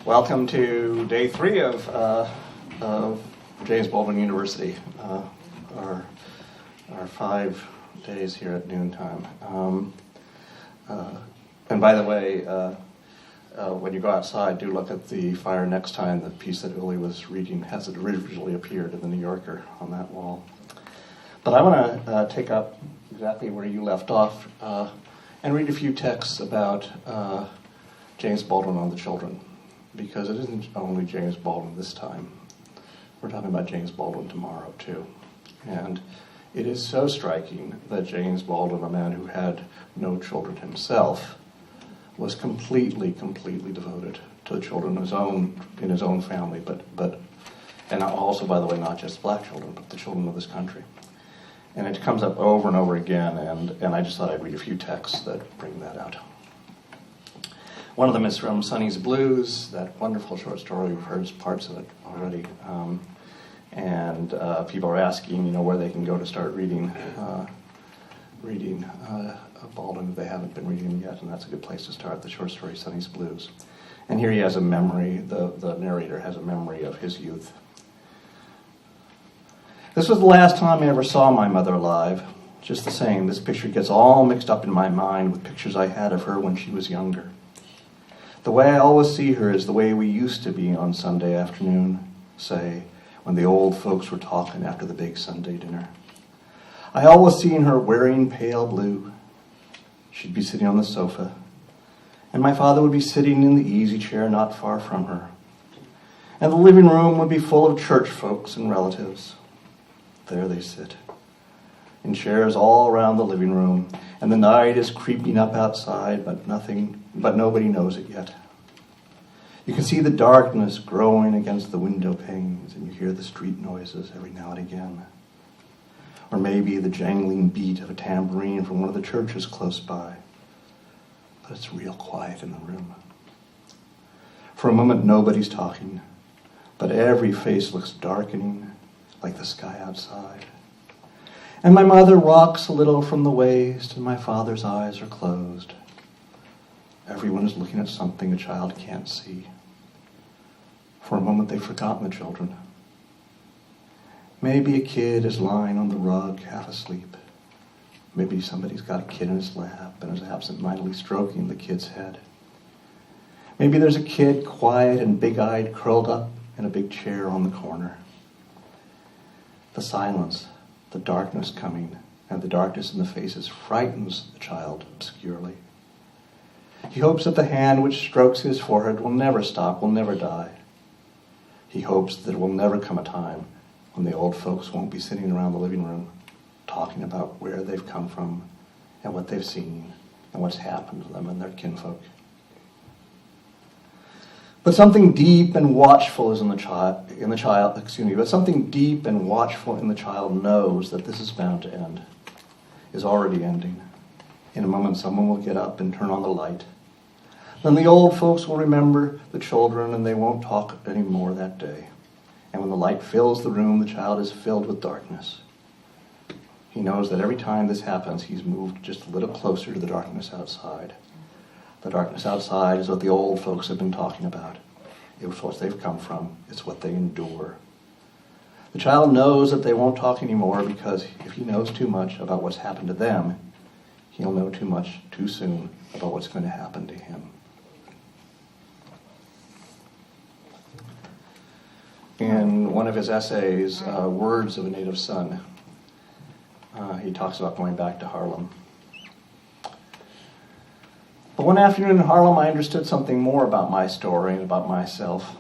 Welcome to day 3 of James Baldwin University, our 5 days here at noontime. And by the way, when you go outside, do look at the fire next time. The piece that Uli was reading has originally appeared in the New Yorker on that wall. But I want to take up exactly where you left off and read a few texts about James Baldwin on the children. Because it isn't only James Baldwin this time. We're talking about James Baldwin tomorrow, too. And it is so striking that James Baldwin, a man who had no children himself, was completely devoted to the children in his own family, but and also, by the way, not just black children, but the children of this country. And it comes up over and over again, and I just thought I'd read a few texts that bring that out. One of them is from Sonny's Blues, that wonderful short story. We've heard parts of it already. And people are asking, where they can go to start reading Baldwin if they haven't been reading him yet, and that's a good place to start, the short story Sonny's Blues. And here he has a memory, the narrator has a memory of his youth. This was the last time I ever saw my mother alive. Just the same, this picture gets all mixed up in my mind with pictures I had of her when she was younger. The way I always see her is the way we used to be on Sunday afternoon, say, when the old folks were talking after the big Sunday dinner. I always seen her wearing pale blue. She'd be sitting on the sofa, and my father would be sitting in the easy chair not far from her. And the living room would be full of church folks and relatives. There they sit, in chairs all around the living room, and the night is creeping up outside, but nobody knows it yet. You can see the darkness growing against the window panes, and you hear the street noises every now and again. Or maybe the jangling beat of a tambourine from one of the churches close by. But it's real quiet in the room. For a moment, nobody's talking, but every face looks darkening, like the sky outside. And my mother rocks a little from the waist, and my father's eyes are closed. Everyone is looking at something a child can't see. For a moment, they've forgotten the children. Maybe a kid is lying on the rug, half asleep. Maybe somebody's got a kid in his lap and is absent-mindedly stroking the kid's head. Maybe there's a kid, quiet and big-eyed, curled up in a big chair on the corner. The silence, the darkness coming, and the darkness in the faces frightens the child obscurely. He hopes that the hand which strokes his forehead will never stop, will never die. He hopes that there will never come a time when the old folks won't be sitting around the living room talking about where they've come from and what they've seen and what's happened to them and their kinfolk. But something deep and watchful is but something deep and watchful in the child knows that this is bound to end, is already ending. In a moment, someone will get up and turn on the light. Then the old folks will remember the children, and they won't talk anymore that day. And when the light fills the room, the child is filled with darkness. He knows that every time this happens, he's moved just a little closer to the darkness outside. The darkness outside is what the old folks have been talking about. It's what they've come from. It's what they endure. The child knows that they won't talk anymore because if he knows too much about what's happened to them, he'll know too much too soon about what's going to happen to him. In one of his essays, Words of a Native Son, he talks about going back to Harlem. But one afternoon in Harlem, I understood something more about my story and about myself.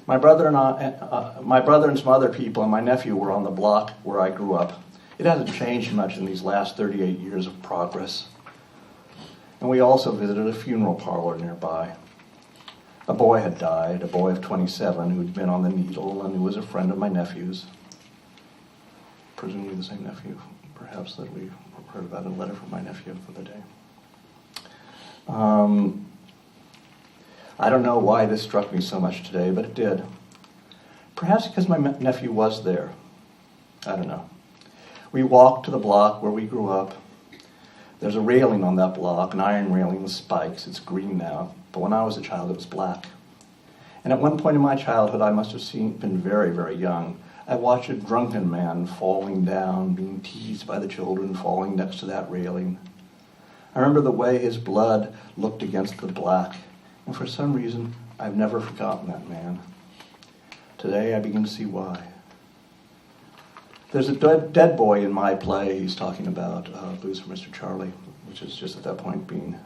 My brother and some other people and my nephew were on the block where I grew up. It hasn't changed much in these last 38 years of progress. And we also visited a funeral parlor nearby. A boy had died, a boy of 27 who'd been on the needle and who was a friend of my nephew's. Presumably the same nephew, perhaps, that we heard about in a letter from my nephew for the day. I don't know why this struck me so much today, but it did. Perhaps because my nephew was there. I don't know. We walked to the block where we grew up. There's a railing on that block, an iron railing with spikes. It's green now, but when I was a child it was black. And at one point in my childhood, I must have been very, very young, I watched a drunken man falling down, being teased by the children, falling next to that railing. I remember the way his blood looked against the black, and for some reason, I've never forgotten that man. Today, I begin to see why. There's a dead boy in my play. He's talking about Blues for Mr. Charlie, which is just at that point being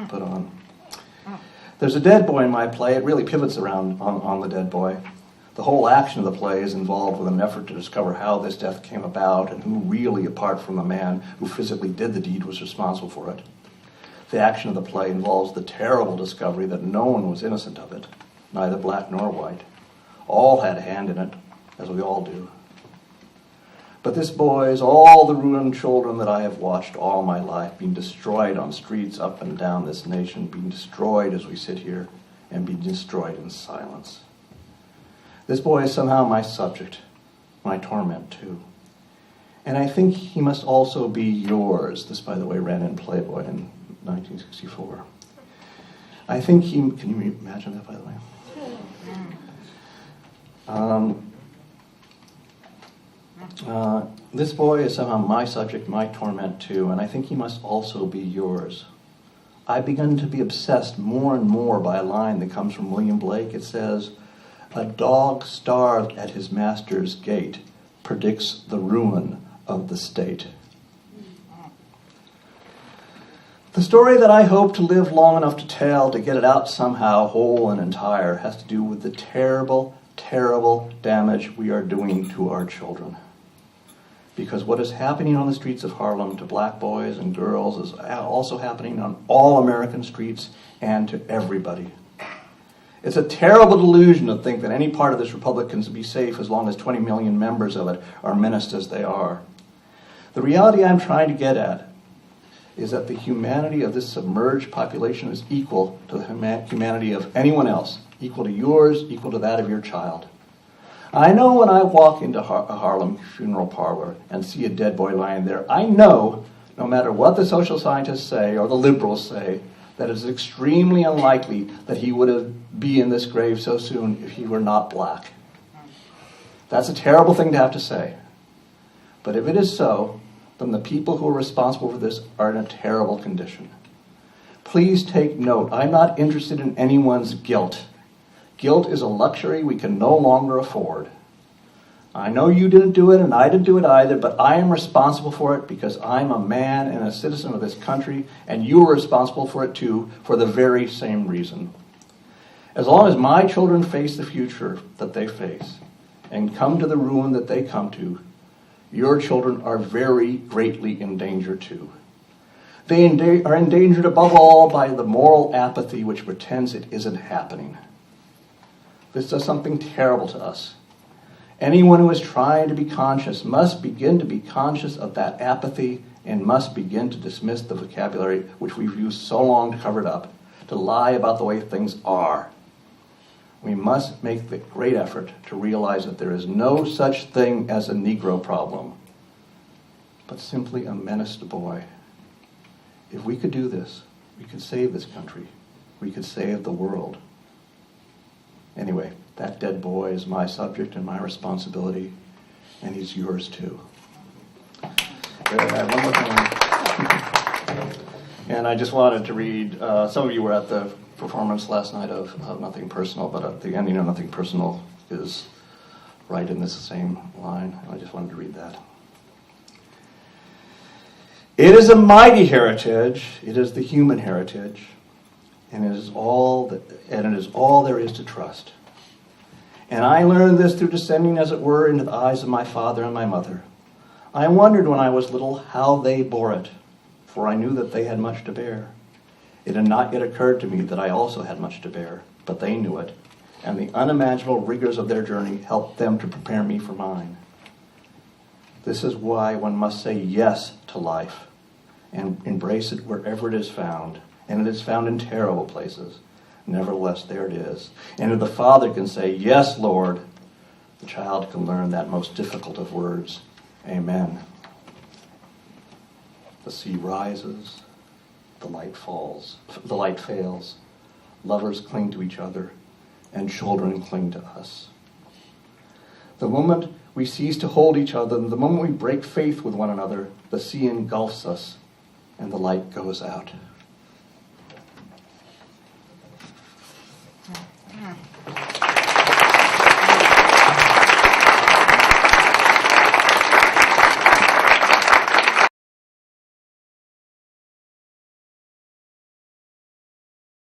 put on. There's a dead boy in my play. It really pivots around on the dead boy. The whole action of the play is involved with an effort to discover how this death came about and who really, apart from the man who physically did the deed, was responsible for it. The action of the play involves the terrible discovery that no one was innocent of it, neither black nor white. All had a hand in it, as we all do. But this boy is all the ruined children that I have watched all my life being destroyed on streets up and down this nation, being destroyed as we sit here, and being destroyed in silence. This boy is somehow my subject, my torment too. And I think he must also be yours. This, by the way, ran in Playboy in 1964. I think he... Can you imagine that, by the way? This boy is somehow my subject, my torment too, and I think he must also be yours. I've begun to be obsessed more and more by a line that comes from William Blake. It says, "A dog starved at his master's gate predicts the ruin of the state." The story that I hope to live long enough to tell, to get it out somehow whole and entire, has to do with the terrible, terrible damage we are doing to our children. Because what is happening on the streets of Harlem to black boys and girls is also happening on all American streets and to everybody. It's a terrible delusion to think that any part of this republic can be safe as long as 20 million members of it are menaced as they are. The reality I'm trying to get at is that the humanity of this submerged population is equal to the humanity of anyone else, equal to yours, equal to that of your child. I know when I walk into a Harlem funeral parlor and see a dead boy lying there, I know, no matter what the social scientists say or the liberals say, that it is extremely unlikely that he would be in this grave so soon if he were not black. That's a terrible thing to have to say. But if it is so, then the people who are responsible for this are in a terrible condition. Please take note, I'm not interested in anyone's guilt. Guilt is a luxury we can no longer afford. I know you didn't do it and I didn't do it either, but I am responsible for it because I'm a man and a citizen of this country, and you are responsible for it too, for the very same reason. As long as my children face the future that they face and come to the ruin that they come to, your children are very greatly in danger too. They are endangered above all by the moral apathy which pretends it isn't happening. This does something terrible to us. Anyone who is trying to be conscious must begin to be conscious of that apathy and must begin to dismiss the vocabulary which we've used so long to cover it up, to lie about the way things are. We must make the great effort to realize that there is no such thing as a Negro problem, but simply a menaced boy. If we could do this, we could save this country. We could save the world. Anyway, that dead boy is my subject and my responsibility, and he's yours too. One more thing. And I just wanted to read, some of you were at the performance last night of Nothing Personal, but at the ending of Nothing Personal is right in this same line. I just wanted to read that. It is a mighty heritage. It is the human heritage, and it is all there is to trust. And I learned this through descending, as it were, into the eyes of my father and my mother. I wondered when I was little how they bore it, for I knew that they had much to bear. It had not yet occurred to me that I also had much to bear, but they knew it, and the unimaginable rigors of their journey helped them to prepare me for mine. This is why one must say yes to life and embrace it wherever it is found, and it is found in terrible places. Nevertheless, there it is. And if the father can say, "Yes, Lord," the child can learn that most difficult of words, "Amen." The sea rises, the light falls, the light fails, lovers cling to each other, and children cling to us. The moment we cease to hold each other, the moment we break faith with one another, the sea engulfs us, and the light goes out.